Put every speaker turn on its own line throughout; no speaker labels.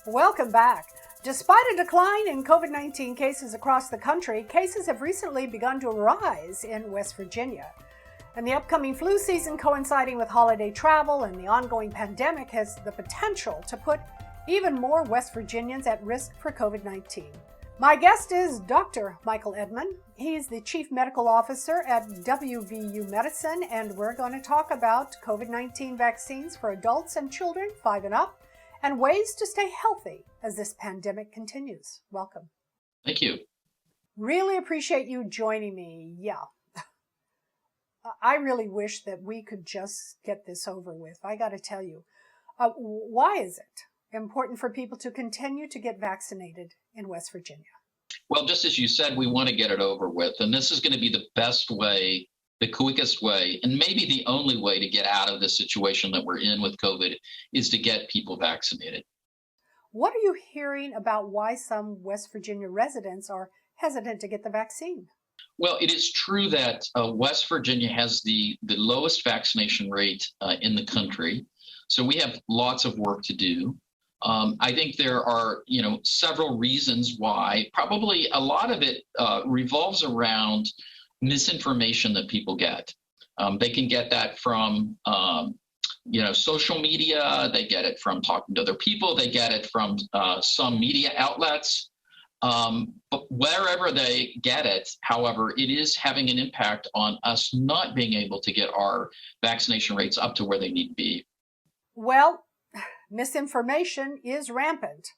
Welcome back. Despite a decline in COVID-19 cases across the country, cases have recently begun to rise in West Virginia. And the upcoming flu season coinciding with holiday travel and the ongoing pandemic has the potential to put even more West Virginians at risk for COVID-19. My guest is Dr. Michael Edmond. He's the Chief Medical Officer at WVU Medicine, and we're going to talk about COVID-19 vaccines for adults and children 5 and up, and ways to stay healthy as this pandemic continues. Welcome.
Thank you.
Really appreciate you joining me. Yeah. I really wish that we could just get this over with. I got to tell you, why is it important for people to continue to get vaccinated in West Virginia?
Well, just as you said, we want to get it over with. And this is going to be the best way, the quickest way, and maybe the only way to get out of the situation that we're in with COVID is to get people vaccinated.
What are you hearing about why some West Virginia residents are hesitant to get the vaccine?
Well, it is true that West Virginia has the lowest vaccination rate in the country. So we have lots of work to do. I think there are, several reasons why. Probably a lot of it revolves around misinformation that people get. They can get that from, social media. They get it from talking to other people. They get it from some media outlets. But wherever they get it, however, it is having an impact on us not being able to get our vaccination rates up to where they need to be.
Well, misinformation is rampant.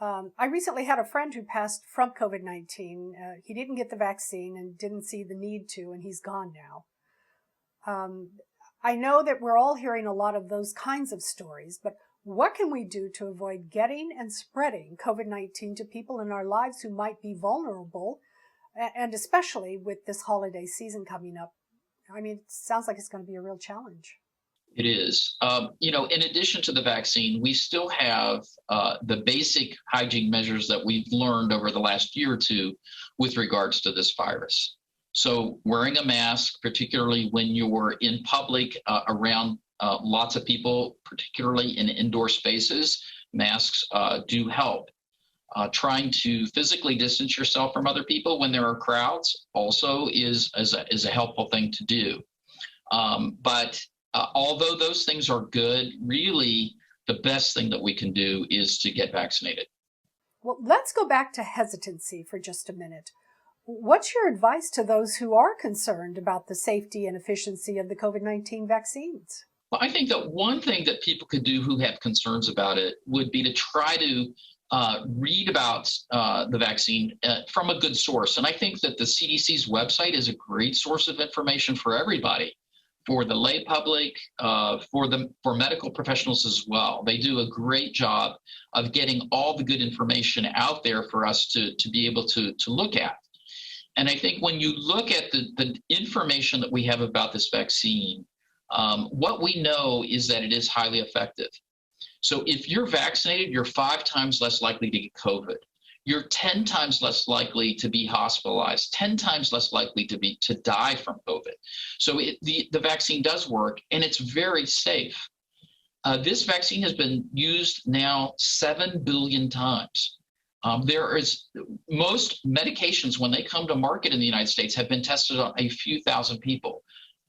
I recently had a friend who passed from COVID-19. He didn't get the vaccine and didn't see the need to, and he's gone now. I know that we're all hearing a lot of those kinds of stories, but what can we do to avoid getting and spreading COVID-19 to people in our lives who might be vulnerable, and especially with this holiday season coming up? I mean, it sounds like it's going to be a real challenge.
It is. In addition to the vaccine, we still have the basic hygiene measures that we've learned over the last year or two with regards to this virus. So wearing a mask, particularly when you're in public around lots of people, particularly in indoor spaces, masks do help. Trying to physically distance yourself from other people when there are crowds also is a helpful thing to do. But although those things are good, really the best thing that we can do is to get vaccinated.
Well, let's go back to hesitancy for just a minute. What's your advice to those who are concerned about the safety and efficiency of the COVID-19 vaccines?
Well, I think that one thing that people could do who have concerns about it would be to try to read about the vaccine from a good source. And I think that the CDC's website is a great source of information for everybody, for the lay public, for medical professionals as well. They do a great job of getting all the good information out there for us to be able to look at. And I think when you look at the information that we have about this vaccine, what we know is that it is highly effective. So if you're vaccinated, you're 5 times less likely to get COVID. You're 10 times less likely to be hospitalized, 10 times less likely to die from COVID. So the vaccine does work, and it's very safe. This vaccine has been used now 7 billion times. Most medications, when they come to market in the United States, have been tested on a few thousand people.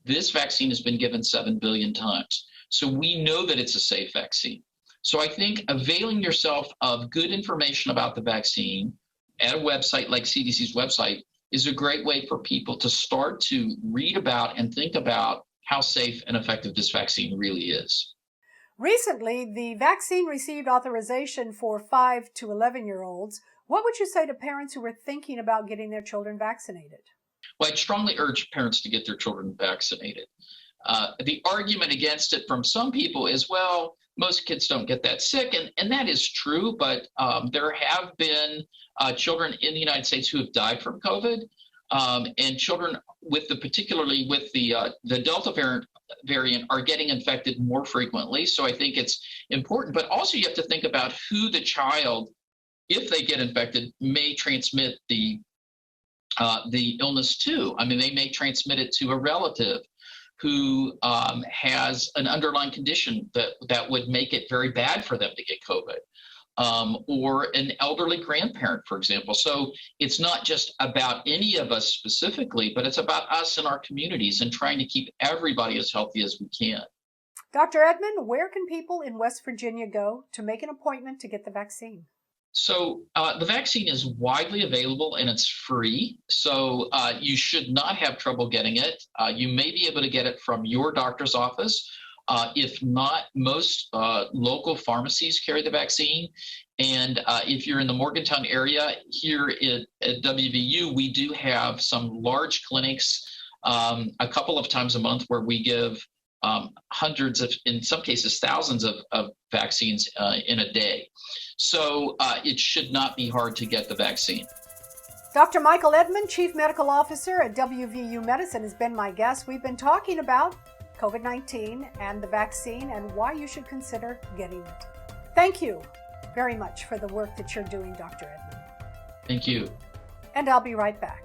This vaccine has been given 7 billion times. So we know that it's a safe vaccine. So I think availing yourself of good information about the vaccine at a website like CDC's website is a great way for people to start to read about and think about how safe and effective this vaccine really is.
Recently, the vaccine received authorization for 5 to 11-year-olds. What would you say to parents who were thinking about getting their children vaccinated?
Well, I'd strongly urge parents to get their children vaccinated. The argument against it from some people is, well, most kids don't get that sick, and that is true, but there have been children in the United States who have died from COVID, and children particularly with the Delta variant are getting infected more frequently. So I think it's important, but also you have to think about who the child, if they get infected, may transmit the illness to. I mean, they may transmit it to a relative who has an underlying condition that would make it very bad for them to get COVID. or an elderly grandparent, for example. So it's not just about any of us specifically, but it's about us and our communities and trying to keep everybody as healthy as we can.
Dr. Edmond, where can people in West Virginia go to make an appointment to get the vaccine?
So the vaccine is widely available and it's free. So you should not have trouble getting it. You may be able to get it from your doctor's office. If not, most local pharmacies carry the vaccine. And if you're in the Morgantown area, here at WVU, we do have some large clinics a couple of times a month where we give hundreds of, in some cases, thousands of vaccines in a day. So it should not be hard to get the vaccine.
Dr. Michael Edmond, Chief Medical Officer at WVU Medicine, has been my guest. We've been talking about COVID-19 and the vaccine and why you should consider getting it. Thank you very much for the work that you're doing, Dr. Edmond.
Thank you.
And I'll be right back.